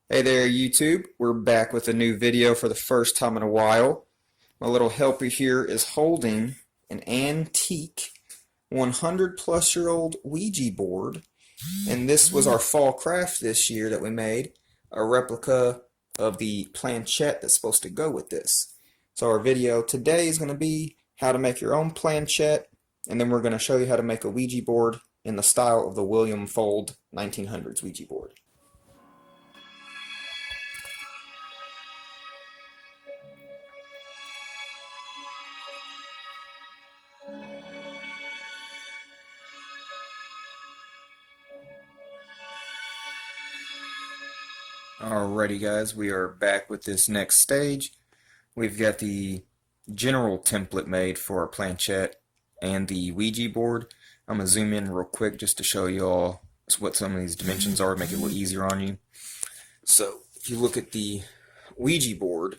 Hey there YouTube, we're back with a new video for the first time in a while. My little helper here is holding an antique 100 plus year old Ouija board, and this was our fall craft this year that we made, a replica of the planchette that's supposed to go with this. So our video today is going to be how to make your own planchette, and then we're going to show you how to make a Ouija board in the style of the William Fold 1900s Ouija board. Alrighty guys, we are back with this next stage. We've got the general template made for our planchette and the Ouija board. I'm going to zoom in real quick just to show you all what some of these dimensions are, make it a little easier on you. So if you look at the Ouija board,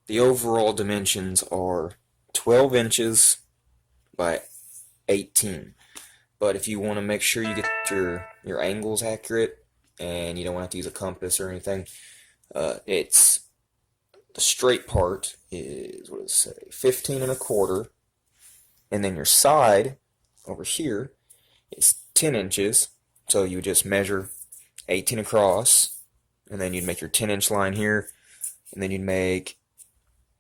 the overall dimensions are 12 inches by 18. But if you want to make sure you get your angles accurate, and you don't want to have to use a compass or anything, it's the straight part is, what does it say, 15 and a quarter, and then your side over here is 10 inches, so you would just measure 18 across, and then you'd make your 10-inch line here, and then you'd make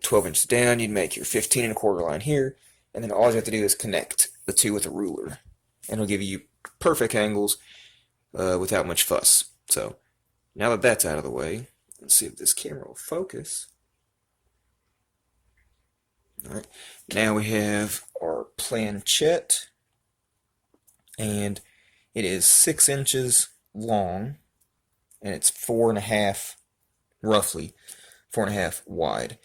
12 inches down, you'd make your 15 and a quarter line here, and then all you have to do is connect the two with a ruler, and it'll give you perfect angles without much fuss. So now that that's out of the way, let's see if this camera will focus. Alright, now we have our planchette, and it is 6 inches long, and it's 4.5, roughly 4.5 wide.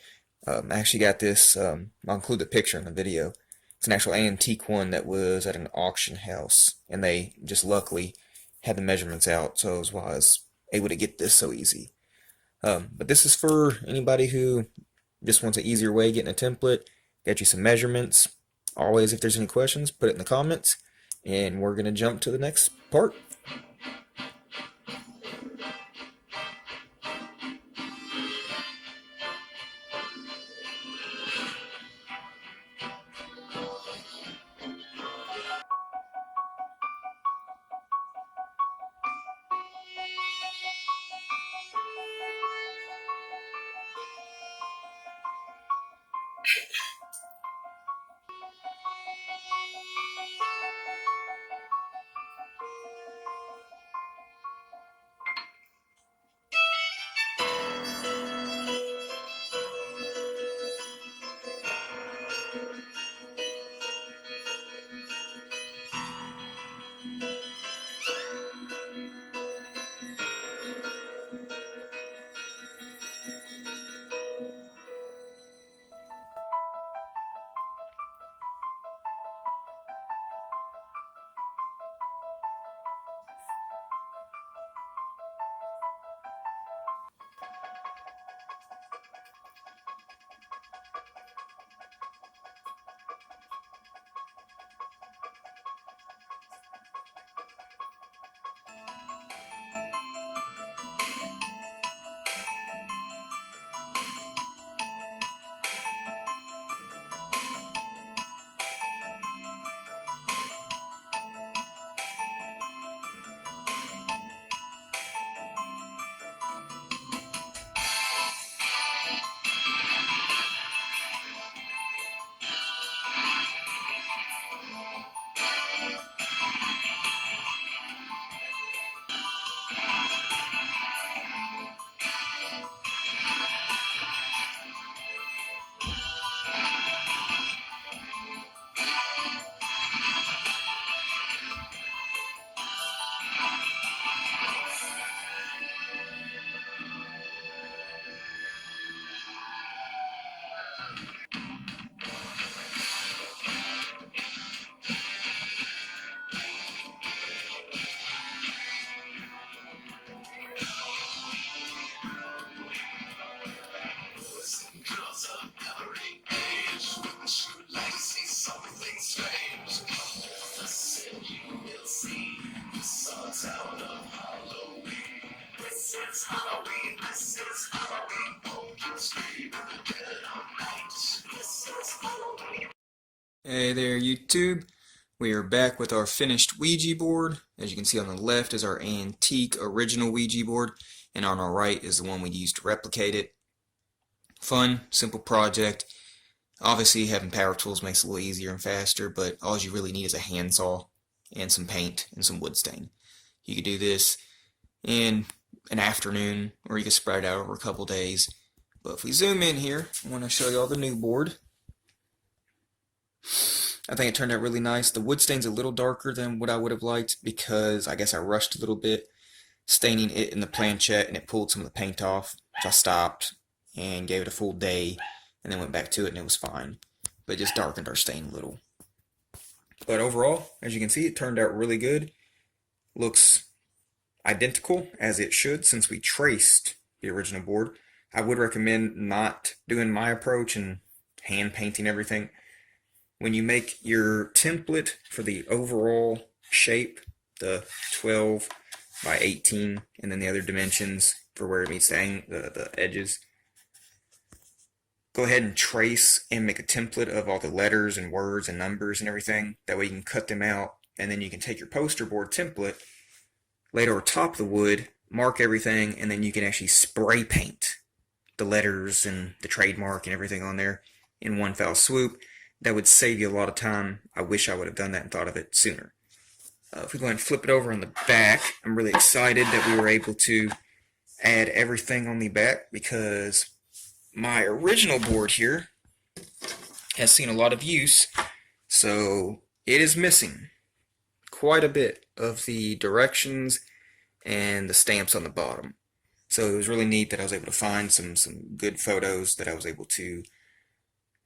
I actually got this, I'll include the picture in the video. It's an actual antique one that was at an auction house, and they just luckily had the measurements out, so that's why I was able to get this so easy. But this is for anybody who just wants an easier way of getting a template, get you some measurements. Always, if there's any questions, put it in the comments, and we're going to jump to the next part. Hey there, YouTube. We are back with our finished Ouija board. As you can see on the left is our antique original Ouija board, and on our right is the one we used to replicate it. Fun, simple project. Obviously, having power tools makes it a little easier and faster, but all you really need is a handsaw and some paint and some wood stain. You could do this in an afternoon, or you could spread it out over a couple days. But if we zoom in here, I want to show you all the new board. I think it turned out really nice. The wood stain's a little darker than what I would have liked because I guess I rushed a little bit staining it in the planchette and it pulled some of the paint off. So I stopped and gave it a full day and then went back to it and it was fine. But it just darkened our stain a little. But overall, as you can see, it turned out really good. Looks identical as it should since we traced the original board. I would recommend not doing my approach and hand painting everything. When you make your template for the overall shape, the 12 by 18, and then the other dimensions for where it meets the edges, go ahead and trace and make a template of all the letters and words and numbers and everything. That way you can cut them out, and then you can take your poster board template, lay it over top the wood, mark everything, and then you can actually spray paint the letters and the trademark and everything on there in one foul swoop. That would save you a lot of time. I wish I would have done that and thought of it sooner. If we go ahead and flip it over on the back, I'm really excited that we were able to add everything on the back because my original board here has seen a lot of use, so it is missing quite a bit of the directions and the stamps on the bottom. So it was really neat that I was able to find some good photos that I was able to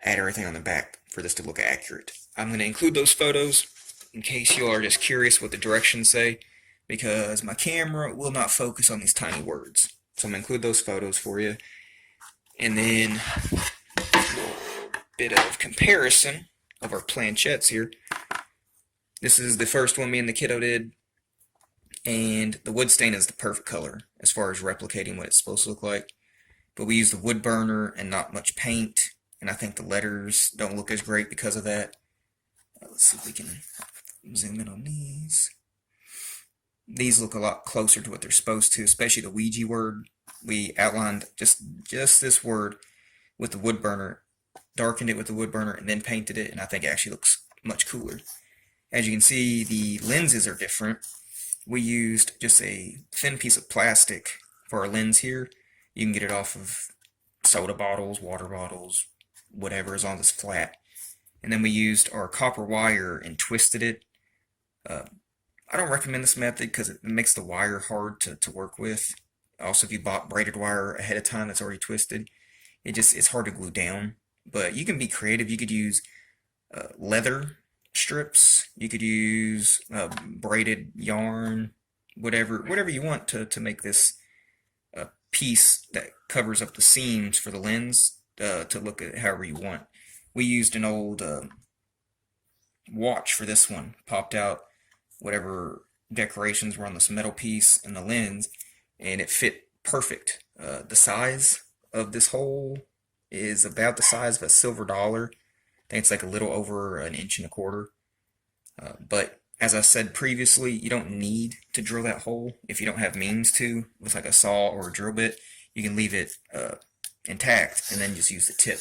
add everything on the back for this to look accurate. I'm going to include those photos in case you are just curious what the directions say, because my camera will not focus on these tiny words. So I'm going to include those photos for you. And then a bit of comparison of our planchettes here. This is the first one me and the kiddo did, and the wood stain is the perfect color as far as replicating what it's supposed to look like. But we used the wood burner and not much paint, and I think the letters don't look as great because of that. Let's see if we can zoom in on these. These look a lot closer to what they're supposed to, especially the Ouija word. We outlined just this word with the wood burner, darkened it with the wood burner, and then painted it, and I think it actually looks much cooler. As you can see, the lenses are different. We used just a thin piece of plastic for our lens here. You can get it off of soda bottles, water bottles, whatever, as long as it's flat. And then we used our copper wire and twisted it. I don't recommend this method because it makes the wire hard to work with. Also, if you bought braided wire ahead of time that's already twisted, it's hard to glue down. But you can be creative. You could use leather strips. You could use braided yarn, whatever you want to make this piece that covers up the seams for the lens to look at however you want. We used an old watch for this one. Popped out whatever decorations were on this metal piece and the lens, and it fit perfect. The size of this hole is about the size of a silver dollar. I think it's like a little over 1.25 inches. But as I said previously, you don't need to drill that hole if you don't have means to with like a saw or a drill bit. You can leave it intact and then just use the tip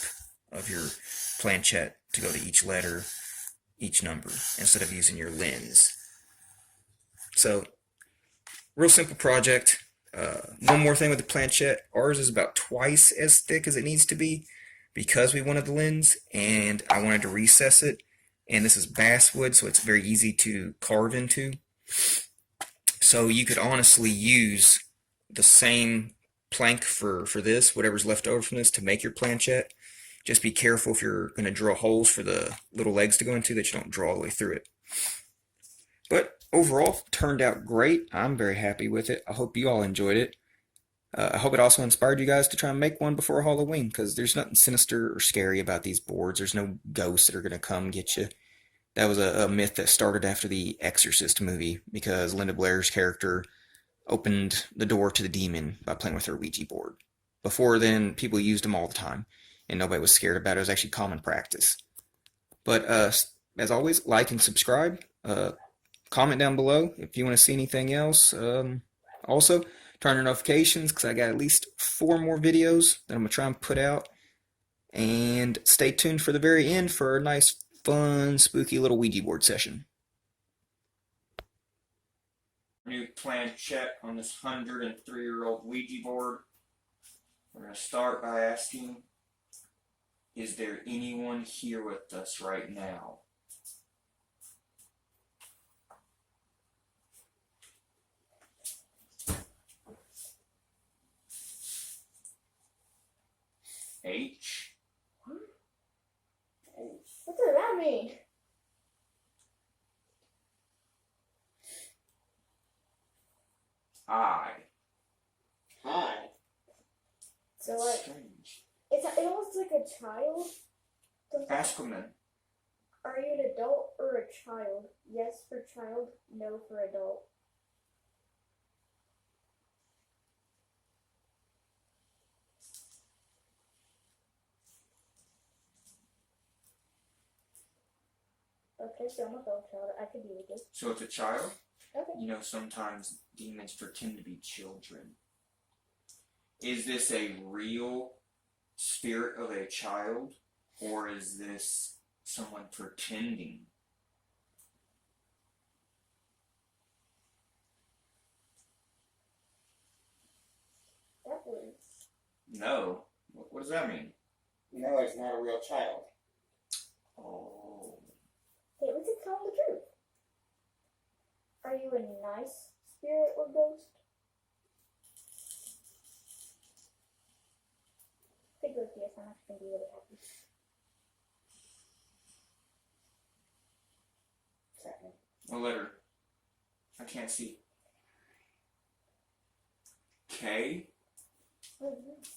of your planchette to go to each letter, each number, instead of using your lens. So, real simple project. One more thing with the planchette. Ours is about twice as thick as it needs to be because we wanted the lens, and I wanted to recess it. And this is basswood, so it's very easy to carve into. So you could honestly use the same plank for this, whatever's left over from this, to make your planchette. Just be careful if you're going to drill holes for the little legs to go into that you don't draw all the way through it. But overall, turned out great. I'm very happy with it. I hope you all enjoyed it. I hope it also inspired you guys to try and make one before Halloween, because there's nothing sinister or scary about these boards. There's no ghosts that are going to come get you. That was a myth that started after the Exorcist movie, because Linda Blair's character opened the door to the demon by playing with her Ouija board. Before then, people used them all the time, and nobody was scared about it. It was actually common practice. But as always, like and subscribe. Comment down below if you want to see anything else. Also, turn on notifications because I got at least 4 more videos that I'm going to try and put out. And stay tuned for the very end for a nice, fun, spooky little Ouija board session. New planchette on this 103-year-old Ouija board. We're going to start by asking, is there anyone here with us right now? H. What does that mean? I. Hi. So like, Strange. it almost like a child. Ask them then. Are you an adult or a child? Yes for child, no for adult. Okay, so I'm a adult child. I could be with this. So it's a child? Okay. You know, sometimes demons pretend to be children. Is this a real spirit of a child, or is this someone pretending? That was. No. What does that mean? No, it's not a real child. Oh. Hey, let's just tell them the truth. Are you a nice spirit or ghost? If it goes yes, I'm actually gonna be really happy. What's happening? What letter? I can't see. K? What is this?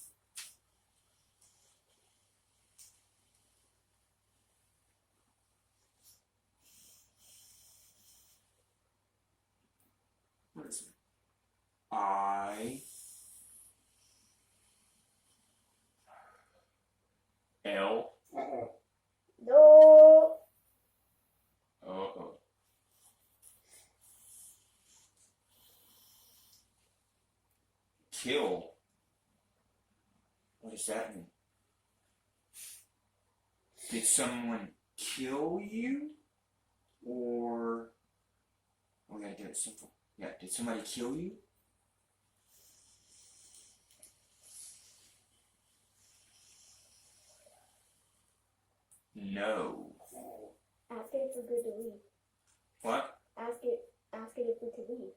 What is it? I. L. Uh-oh. No. Uh-oh. Kill. What does that mean? Did someone kill you? Or... we gotta do it simple. Yeah, did somebody kill you? No. Ask it if we're good to leave. What? Ask it if we could leave.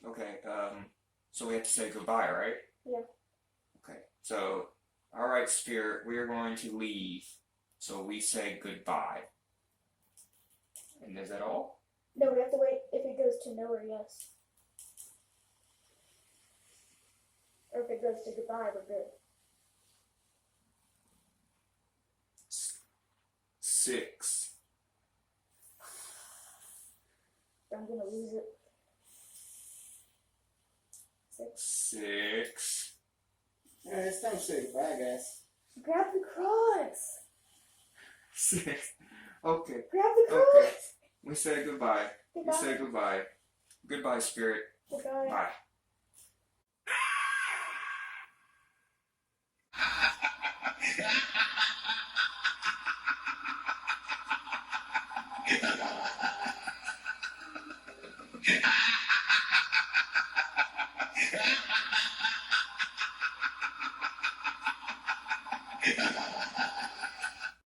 Okay, so we have to say goodbye, right? Yeah. Okay, so, alright, Spirit, we are going to leave. So we say goodbye. And is that all? No, we have to wait if it goes to no or yes. Or if it goes to goodbye, we're good. 6. I'm gonna lose it. 6. 6. Yeah, it's time to say goodbye, guys. Grab the cross! 6. Okay. Grab the cross! Okay. We say goodbye. Goodbye. We say goodbye. Goodbye, Spirit. Goodbye. Bye.